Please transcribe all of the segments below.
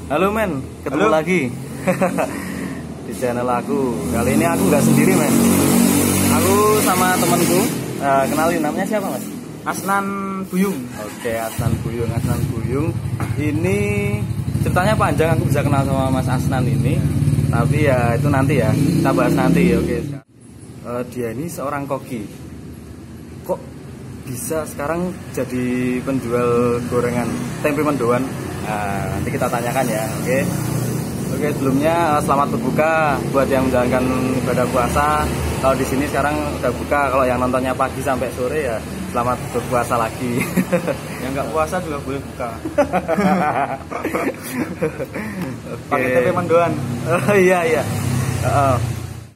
Halo men, ketemu Halo. lagi di channel aku. Kali ini aku nggak sendiri men. Aku sama temanku. Kenalin namanya siapa mas? Asnan Buyung. Oke, Asnan Buyung. Asnan Buyung. Ini ceritanya panjang, aku bisa kenal sama Mas Asnan ini. Tapi ya itu nanti ya, kita bahas nanti. Oke. Dia ini seorang koki. Kok bisa sekarang jadi penjual gorengan tempe mendoan? Nah, nanti kita tanyakan ya. Oke, sebelumnya selamat berbuka buat yang menjalankan ibadah puasa. Kalau di sini sekarang udah buka, kalau yang nontonnya pagi sampai sore ya selamat berpuasa lagi. Yang nggak puasa juga boleh buka. Oke. Pakai tempe mendoan. Iya.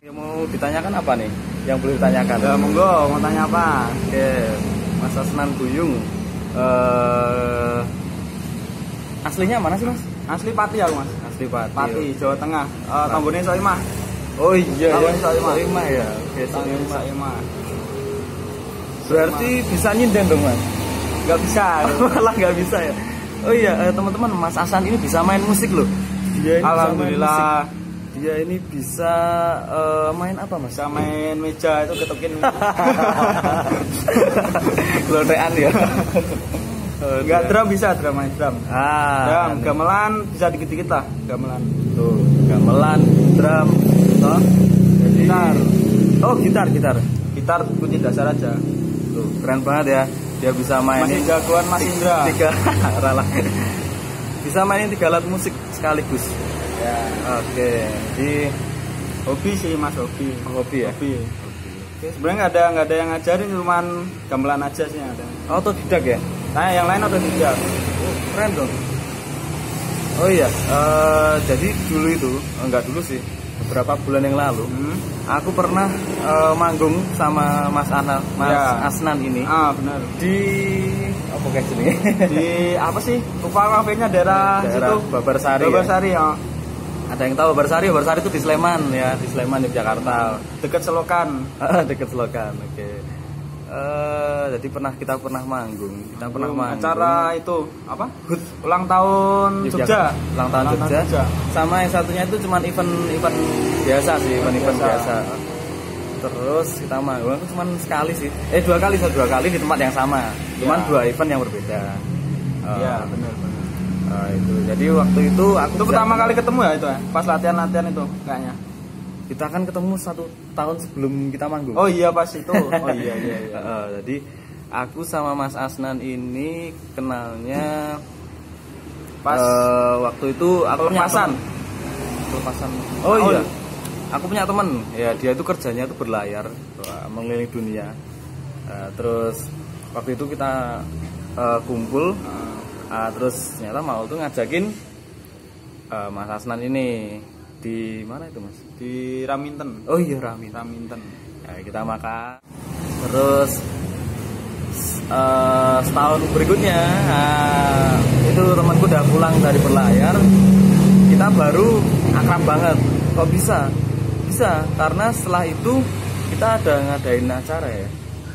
Yang mau ditanyakan apa nih? Yang boleh ditanyakan? Ya, monggo, mau tanya apa? Oke, Mas Asnan Buyung. Aslinya mana sih mas? Asli Pati aku mas. Asli Pati. Pati, Jawa Tengah. Tanggungnya Soimah. Oh iya, Soimah. Soimah ya. Oke, Tanggungnya Soimah. Soimah. Berarti bisa nyinden dong mas? Nggak bisa. Malah nggak bisa ya. Oh iya, teman-teman, Mas Asnan ini bisa main musik loh. Dia ini Alhamdulillah. Bisa main musik. Dia ini bisa main apa mas? Bisa main meja itu ketukin. Lotean ya. Nggak drum bisa, drum main drum. Drum, gamelan bisa dikit-dikit lah, gamelan. Tuh, gamelan, drum, toh. Gitar. Oh, gitar. Gitar kunci dasar aja. Tuh, keren banget ya. Dia bisa mainin Masih jagoan Mas Indra. tiga ralah. Bisa mainin 3 alat musik sekaligus. Ya. Oke, jadi Hobi sih mas, hobi. hobi ya. Hobi. Sebenarnya nggak ada yang ngajarin, cuman gamelan aja sih yang ada. Otodidak ya. Nah yang lain udah tidak. Oh, keren dong. Oh iya, jadi dulu itu enggak dulu sih, beberapa bulan yang lalu aku pernah manggung sama Mas Ya. Asnan ini Benar. di apa kayak sini? Di apa sih? Lupa kafenya daerah situ. Babarsari. Babarsari ya. Ada yang tahu Babarsari? Babarsari itu di Sleman ya, di Sleman Yogyakarta. Dekat Selokan. Dekat Selokan. Oke. Jadi kita pernah manggung. Acara itu apa? Ulang tahun Jogja. Ulang tahun Jogja. Sama yang satunya itu cuman event biasa sih, event biasa. Terus kita manggung itu cuman sekali sih. Dua kali di tempat yang sama. Cuman dua event yang berbeda. Iya, benar. Itu. Jadi waktu itu aku pertama kali ketemu ya itu ya? Pas latihan itu kayaknya. Kita kan ketemu 1 tahun sebelum kita manggung. Oh iya pas itu. Oh iya. Jadi aku sama Mas Asnan ini kenalnya pas waktu itu aku pelepasan. Oh iya. Aku punya temen, ya dia itu kerjanya itu berlayar, mengelilingi dunia. Terus waktu itu kita kumpul, terus ternyata mau tuh ngajakin Mas Asnan ini di mana itu mas? Di Raminten. Oh iya Raminten. Ya, kita makan. Terus setahun berikutnya itu temanku udah pulang dari berlayar. Kita baru akrab banget. Kok bisa? Bisa karena setelah itu kita ada ngadain acara ya.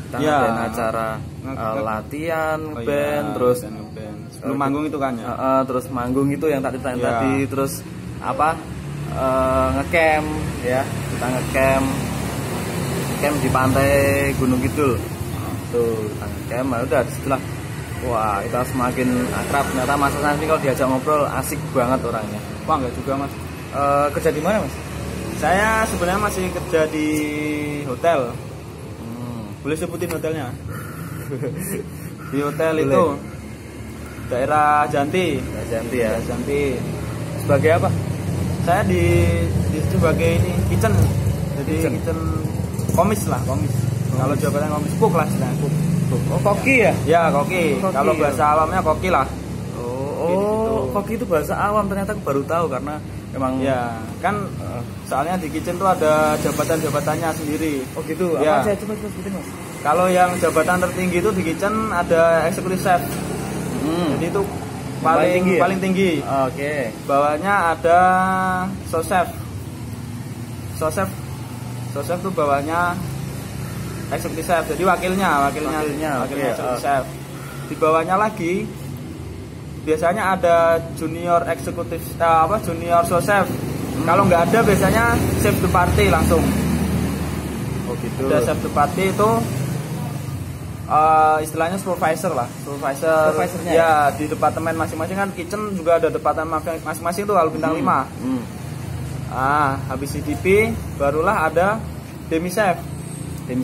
Kita ngadain acara latihan band, terus sebelum manggung itu kan ya. Terus manggung itu yang tadi terus apa? Ngecamp ya, kita ngecamp di pantai Gunung Kidul. Tuh kita ngecamp, udah setelah wah kita semakin akrab. Ternyata Mas Asnan kalau diajak ngobrol asik banget orangnya. Wah enggak juga mas. Kerja di mana mas? Saya sebenarnya masih kerja di hotel. Boleh sebutin hotelnya? Di hotel boleh. Itu daerah Janti. Janti ya. Janti. Sebagai apa? Saya di sebagai ini kitchen. Jadi kitchen komis. Kalau jabatan komis cook lah istilahnya. Oh koki ya? Ya koki. Kalau bahasa awamnya koki lah. Oh koki itu bahasa awam, ternyata aku baru tahu karena emang ya kan soalnya di kitchen tuh ada jabatan-jabatannya sendiri. Oh gitu. Ya. Apa saya coba sebutin mas? Kalau yang jabatan tertinggi itu di kitchen ada executive chef. Jadi itu paling tinggi. Oke. Bawahnya ada sous-chef. Sous-chef tuh bawahnya executive chef. Jadi wakilnya executive chef. Di bawahnya lagi biasanya ada junior eksekutif junior sous-chef. Kalau nggak ada biasanya chef de partie langsung. Oh gitu. Ada chef de partie itu istilahnya supervisor lah. Supervisornya ya di departemen masing-masing kan, kitchen juga ada departemen masing-masing tuh kalau bintang 5. Habis CDP barulah ada demi chef. Demi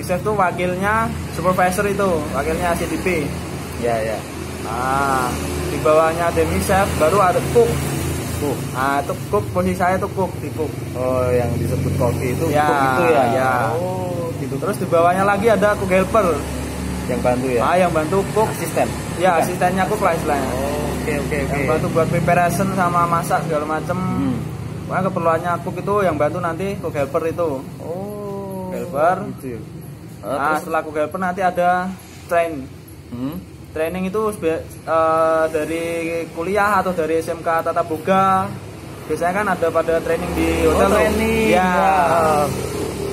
chef tuh wakilnya supervisor, itu wakilnya CDP. Ya. Di bawahnya demi chef baru ada cook. Itu cook, posisi saya tuh cook, di cook. Oh, yang disebut koki itu Ya, cook itu ya. ya. Oh, gitu. Terus di bawahnya lagi ada cook helper. Yang bantu ya. Yang bantu cook. Asisten. Ya, Bukan? asistennya cook lah istilahnya. Oh, oke. Yang bantu buat preparation sama masak segala macem. Pokoknya keperluannya cook itu yang bantu nanti cook helper itu. Oh, helper. Gitu. Setelah cook helper nanti ada training itu dari kuliah atau dari SMK Tata Boga. Biasanya kan ada pada training di hotel. Training. Ya.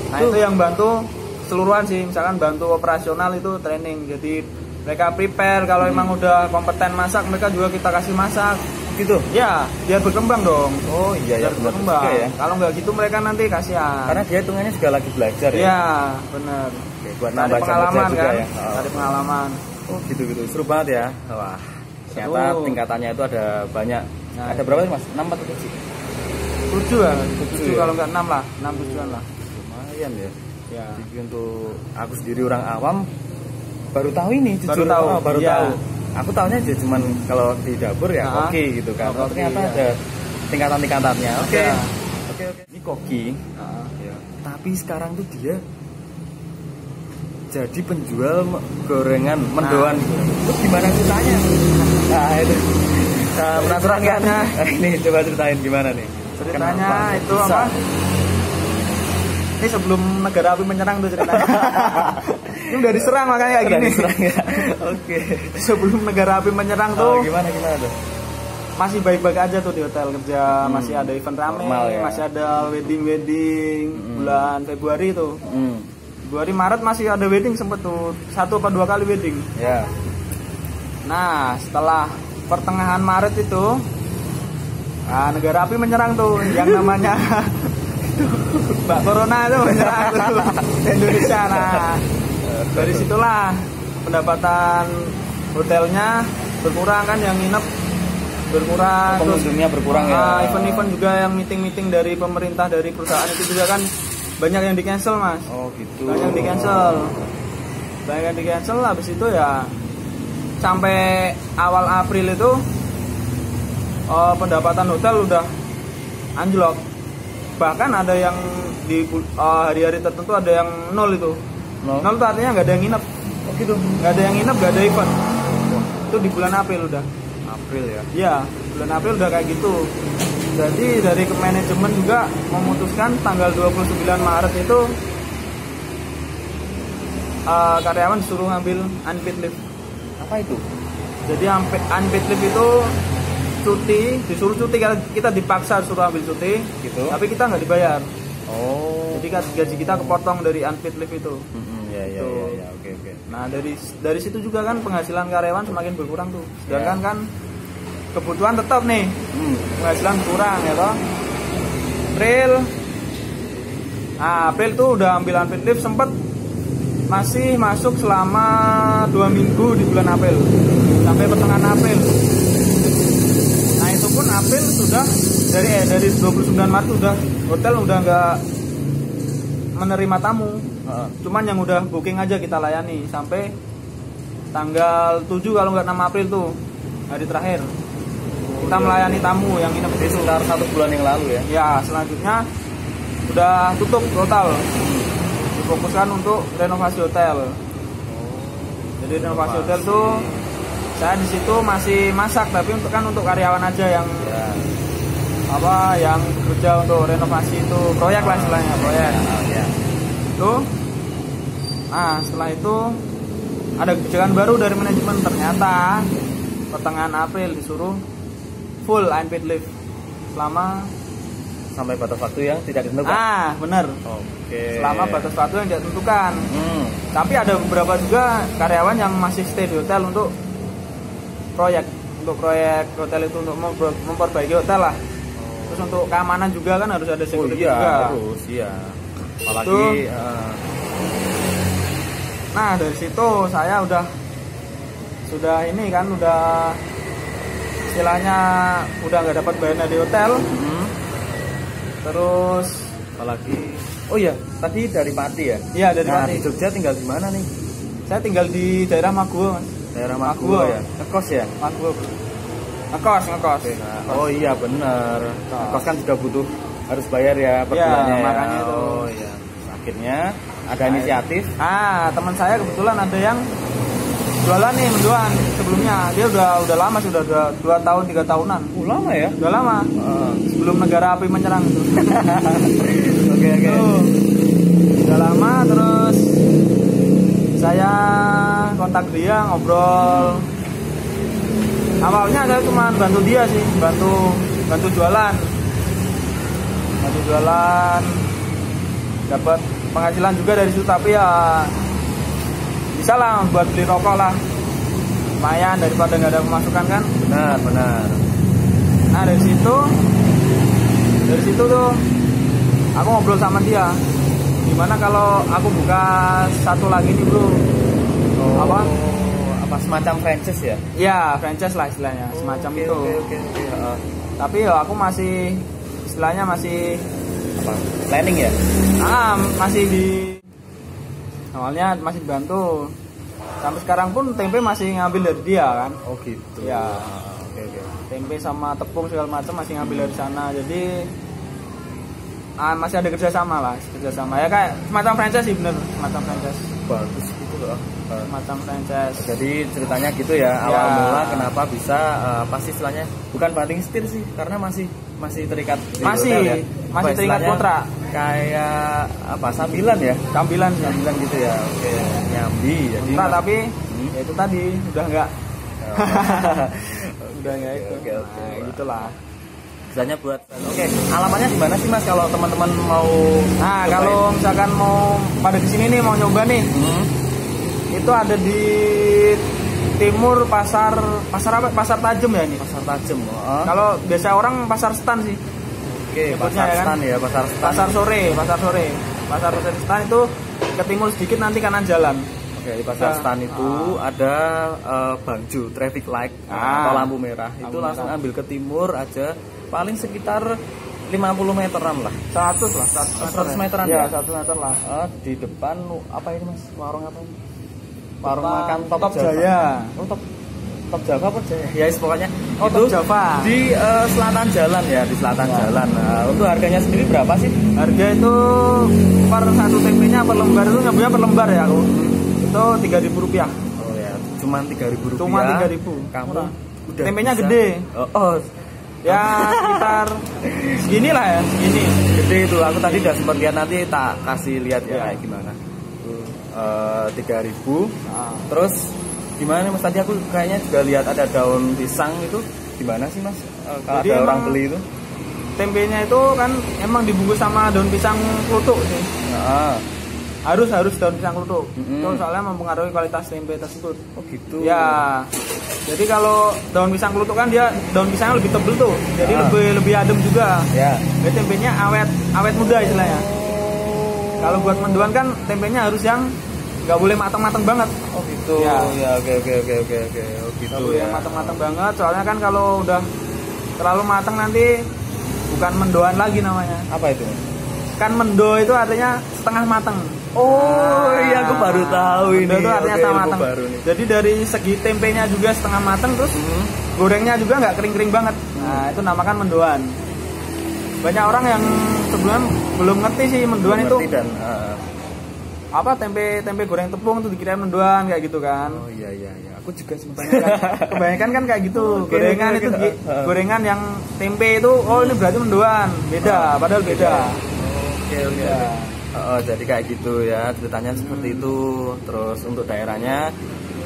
Nah, itu yang bantu seluruhan sih. Misalkan bantu operasional itu training. Jadi mereka prepare, kalau emang udah kompeten masak, mereka juga kita kasih masak. Gitu. Ya, biar berkembang dong. Oh iya ya, biar berkembang. Ya. Kalau nggak gitu mereka nanti kasihan. Karena dia hitungannya juga lagi belajar ya. Iya, benar. Oke, buat Cari nambah pengalaman juga kan. ya. Cari pengalaman. Oh gitu. Seru banget ya. Wah. Ternyata tingkatannya itu ada banyak. Nah, ada berapa sih Mas? 6 atau 7? 7 kan? 7 ya? kalau nggak 6 lah, 6-7an lah. Lumayan ya. Ya. Jadi untuk aku sendiri orang awam baru tahu ini, Baru jujur. tahu. Baru Ya. tahu. Aku tahunya aja cuman kalau di dapur ya koki gitu kan. Koki, Ternyata ya. ada tingkatan-tingkatannya. Oke. Ada. Oke. Ini koki. Ya. Tapi sekarang tuh dia jadi penjual gorengan mendoan. Itu gimana ceritanya? Nah, itu. Penasaran kan? Ini coba ceritain gimana nih? Ceritanya Kenapa itu bisa? apa? Ini sebelum negara api menyerang tuh ceritanya. Ini udah diserang makanya kayak gini. Diserang ya. Oke. Sebelum negara api menyerang tuh Gimana tuh? masih baik-baik aja tuh di hotel kerja, masih ada event rame, Normal, ya? masih ada wedding bulan Februari tuh. Februari Maret masih ada wedding, sempet tuh 1 atau 2 kali wedding. Ya. Nah, setelah pertengahan Maret itu negara api menyerang tuh yang namanya Mbak Corona itu menyerang tuh Indonesia. Nah, dari situlah pendapatan hotelnya berkurang kan, yang nginep berkurang, Pengunjungnya berkurang ya. Event-event juga yang meeting-meeting dari pemerintah, dari perusahaan itu juga kan banyak yang di cancel Mas. Oh gitu. Banyak yang di cancel. Habis itu ya sampai awal April itu pendapatan hotel udah anjlok. Bahkan ada yang di hari-hari tertentu ada yang 0 itu. 0 itu artinya nggak ada yang nginep. Oh gitu. Nggak ada yang nginep, nggak ada event. Itu di bulan April udah. April ya. Iya, bulan April udah kayak gitu. Jadi dari manajemen juga memutuskan tanggal 29 Maret itu karyawan disuruh ngambil unpaid leave. Apa itu? Jadi unpaid leave itu cuti, disuruh cuti, kita dipaksa disuruh ambil cuti, Gitu. tapi kita nggak dibayar. Oh. Jadi gaji kita kepotong dari unpaid leave itu. Ya. Oke. Nah dari situ juga kan penghasilan karyawan semakin berkurang tuh. Sedangkan kan kebutuhan tetap nih, penghasilan kurang ya toh. April tuh udah ambil unpaid leave, sempet masih masuk selama 2 minggu di bulan April sampai pertengahan April. Nah itu pun April sudah dari 29 Maret udah hotel udah nggak menerima tamu. Cuman yang udah booking aja kita layani sampai tanggal 7 kalau nggak 6 April tuh hari terakhir. Kita melayani tamu yang nginep Jadi sekitar 1 bulan yang lalu ya. Ya, selanjutnya udah tutup total. Difokuskan untuk renovasi hotel. Jadi renovasi hotel tuh saya di situ masih masak, tapi untuk karyawan aja yang yang bekerja untuk renovasi itu, proyek lah istilahnya, proyek. Tuh. Nah, setelah itu ada kebijakan baru dari manajemen, ternyata pertengahan April disuruh full unpaid leave selama Sampai batas waktu yang tidak ditentukan. Bener. Oke. Selama batas waktu yang tidak ditentukan. Tapi ada beberapa juga karyawan yang masih stay di hotel untuk proyek. untuk proyek hotel itu untuk memperbaiki hotel lah. Terus untuk keamanan juga kan harus ada security iya, juga. harus, iya. Apalagi nah dari situ saya sudah ini kan udah istilahnya udah nggak dapat bayaran di hotel. Terus apalagi oh iya tadi dari Pati ya? Iya dari Nah, Pati. di Jogja tinggal di mana nih? Saya tinggal di daerah Maguwo, Mas. Daerah Maguwo ya? Ngekos ya? Maguwo. Ngekos. Oh iya bener. Ngekos kan juga butuh harus bayar ya per bulannya ya. Makanya itu. Oh iya. Akhirnya ada inisiatif. Teman saya kebetulan ada yang jualan nih mendoan sebelumnya. Dia udah lama sudah 2 tahun 3 tahunan. Lama ya? Udah lama. Sebelum negara api menyerang itu. Oke. Udah lama terus saya kontak dia ngobrol. Awalnya saya cuma bantu dia sih, bantu jualan. Dapat penghasilan juga dari situ, tapi ya bisa lah buat beli rokok lah. Lumayan daripada nggak ada pemasukan kan. Benar. Nah dari situ tuh aku ngobrol sama dia. Gimana kalau aku buka satu lagi nih bro? Apa semacam franchise ya? Ya franchise lah istilahnya, semacam itu. Oke. Tapi ya aku masih istilahnya masih planning ya? Masih awalnya masih dibantu. Sampai sekarang pun tempe masih ngambil dari dia kan. Oh gitu. Ya. Oke. Tempe sama tepung segala macam masih ngambil dari sana. Jadi masih ada kerjasama ya kayak semacam franchise sih, bener semacam franchise. Bagus gitu loh. Macam franchise. Jadi ceritanya gitu ya, awal mula kenapa bisa pasti istilahnya bukan banting setir sih, karena masih terikat di hotel ya. Masih terikat kontrak. Kayak apa sambilan ya? Sambilan gitu ya. Oke, nyambi jadi tapi ya itu tadi udah enggak itu. Oke. Nah, gitulah. Misalnya buat alamatnya di mana sih Mas kalau teman-teman mau kalau misalkan mau pada di sini nih mau nyoba nih. Itu ada di timur pasar Tajem ya ini. Pasar Tajem. Kalau biasa orang pasar Stan sih. Oke, pasar Stan ya, pasar Stan. Pasar sore. Pasar Stan itu ke timur sedikit nanti kanan jalan. Oke, di pasar Stan itu ada bangju traffic light atau lampu merah. Itu langsung ambil ke timur aja, paling sekitar 50 meteran lah. 100 meteran ya. 100 meter lah. Di depan apa ini Mas? Warung apa ini? Warung makan Top Jaya. Top Java apa Jaya? Ya, pokoknya Top Java. Di selatan jalan ya, di selatan jalan. Nah, untuk harganya sendiri berapa sih? Harga itu per satu tempenya per lembar itu nyambunya per lembar ya aku. Itu Rp3.000. Oh ya, cuma Rp3.000. Cuma 3.000. Kamu udah tempenya bisa. Gede. Ya sekitar segini lah ya, segini. Gede itu. Aku tadi udah sempat lihat, nanti tak kasih lihat ya kayak gimana. 3.000. Terus gimana nih Mas, tadi aku kayaknya juga lihat ada daun pisang itu gimana sih Mas? Kalau ada orang beli itu? Tempenya itu kan emang dibungkus sama daun pisang kluthuk sih. Harus daun pisang kluthuk. Itu soalnya mempengaruhi kualitas tempe tersebut. Oh gitu. Ya. Jadi kalau daun pisang kluthuk kan dia daun pisangnya lebih tebel tuh. Jadi lebih adem juga. Ya. Jadi tempenya awet muda istilahnya. Kalau buat mendoan kan tempenya harus yang nggak boleh matang-matang banget. Oh gitu. Ya oke. Oh gitu ya. Matang-matang banget. Soalnya kan kalau udah terlalu matang nanti bukan mendoan lagi namanya. Apa itu? Kan mendo itu artinya setengah matang. Iya aku baru tahu ini. Mendo itu artinya setengah matang. Jadi dari segi tempenya juga setengah matang, terus gorengnya juga nggak kering-kering banget. Nah itu namakan mendoan. Banyak orang yang sebelumnya belum ngerti sih mendoan itu. Apa tempe goreng tepung itu dikira mendoan kayak gitu kan. Oh iya. Aku juga kebanyakan kan kayak gitu. Gorengan itu gorengan yang tempe itu ini berarti mendoan. Beda, padahal beda. Oke. Jadi kayak gitu ya, ceritanya seperti itu. Terus untuk daerahnya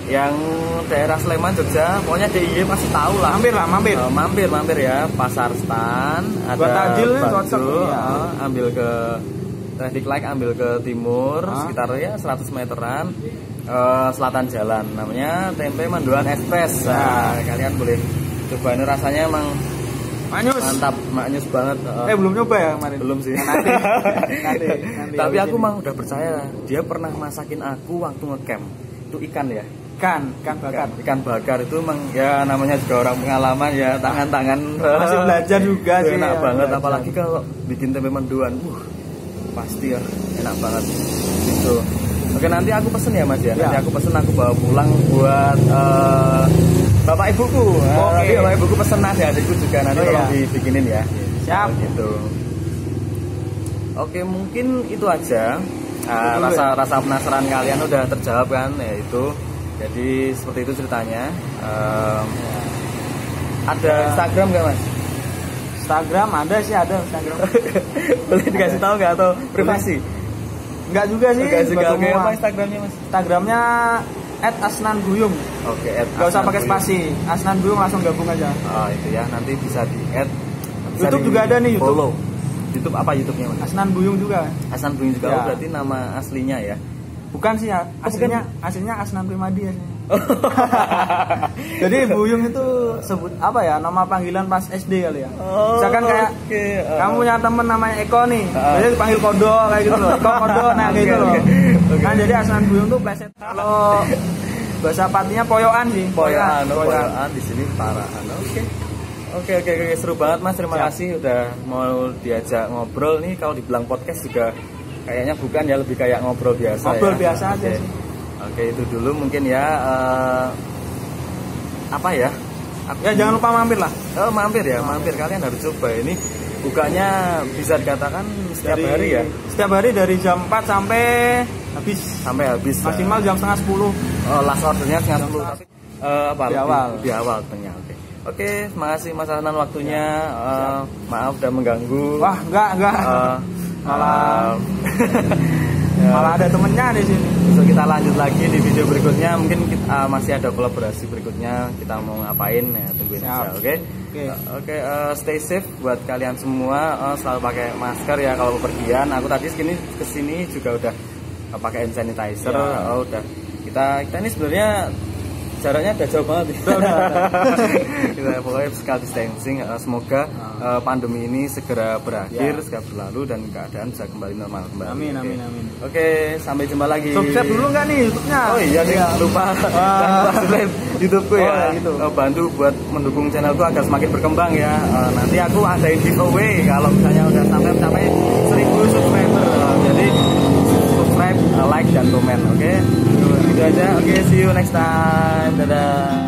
yang daerah Sleman, Jogja, pokoknya DIY pasti tahu lah. Mampir ya, pasar Stan, ada bangju, ambil ke traffic light, ambil ke timur, sekitar ya 100 meteran, selatan jalan, namanya Tempe Mendoan Express. Nah, kalian boleh Coba ini rasanya emang Manyus. mantap, maknyus banget. Belum nyoba ya kemarin? Belum sih. Nanti Tapi aku mah udah percaya, dia pernah masakin aku waktu ngecamp. Itu ikan ya. Ikan bakar. Ikan bakar itu emang ya namanya juga orang pengalaman ya, tangan-tangan Masih belajar juga sih. enak ya, banget, belajar. apalagi kalau bikin tempe mendoan. Pasti ya enak banget gitu. Oke, nanti aku pesen ya Mas ya. Nanti aku pesen, aku bawa pulang buat bapak ibuku. Nanti bapak ibuku pesen, nasi adikku juga nanti tolong dibikinin ya. Siap. Gitu. Oke, mungkin itu aja. Rasa penasaran kalian udah terjawab kan, ya itu. Jadi seperti itu ceritanya. Ada Instagram nggak Mas? Instagram ada sih, ada Instagram. Boleh dikasih tahu nggak atau privasi? Enggak juga sih. Oke, apa Instagramnya Mas? Instagramnya @asnanguyung. Oke, Gak usah pakai spasi. Asnan Guyung langsung gabung aja. Oh itu ya, nanti bisa di add. YouTube juga ada nih, YouTube. Follow. YouTube apa YouTube-nya Mas? Asnan Buyung juga. Asnan Buyung juga. Ya. Berarti nama aslinya ya? Bukan sih ya, aslinya Asnan Primadi ya. Jadi Buyung itu sebut apa ya, nama panggilan pas SD kali ya. Misalkan kayak kamu punya temen namanya Eko nih, jadi dipanggil Kodo kayak gitu loh. Eko Kodo, nah kayak gitu loh. Kan jadi Asnan Buyung tuh pleset. Kalau bahasa Patinya poyoan sih. Poyoan di sini parahan. Oke, seru banget Mas. Terima kasih udah mau diajak ngobrol nih. Kalau dibilang podcast juga kayaknya bukan ya, lebih kayak ngobrol biasa. Ngobrol biasa aja sih. Oke, itu dulu mungkin ya. Apa ya? Ya jangan lupa mampir lah. Oh, mampir ya, mampir. Kalian harus coba ini. Bukanya bisa dikatakan setiap hari ya. Setiap hari dari jam 4 sampai habis. Maksimal jam setengah 10. Oh, last ordernya setengah 10. Tapi Di awal. Tengah. Oke, makasih Mas Asnan waktunya. Maaf udah mengganggu. Wah, enggak. Malah ada temennya di sini. So, kita lanjut lagi di video berikutnya. Mungkin kita, masih ada kolaborasi berikutnya. Kita mau ngapain ya, tungguin aja. Oke, stay safe buat kalian semua. Selalu pakai masker ya kalau bepergian. Aku tadi kesini juga udah pakai hand sanitizer. Udah. Kita ini sebenarnya jaraknya udah jauh banget. Kita pokoknya physical distancing. Semoga pandemi ini segera berakhir, segera berlalu dan keadaan bisa kembali normal kembali. Amin. Oke, sampai jumpa lagi. Subscribe dulu nggak nih YouTube-nya? Oh iya nih, lupa. Subscribe YouTube-ku ya. Gitu. Bantu buat mendukung channelku agar semakin berkembang ya. Nanti aku adain giveaway kalau misalnya udah sampai mencapai 1000 subscriber. Jadi subscribe, like dan komen. Oke. Itu aja. Oke, see you next time. Dadah.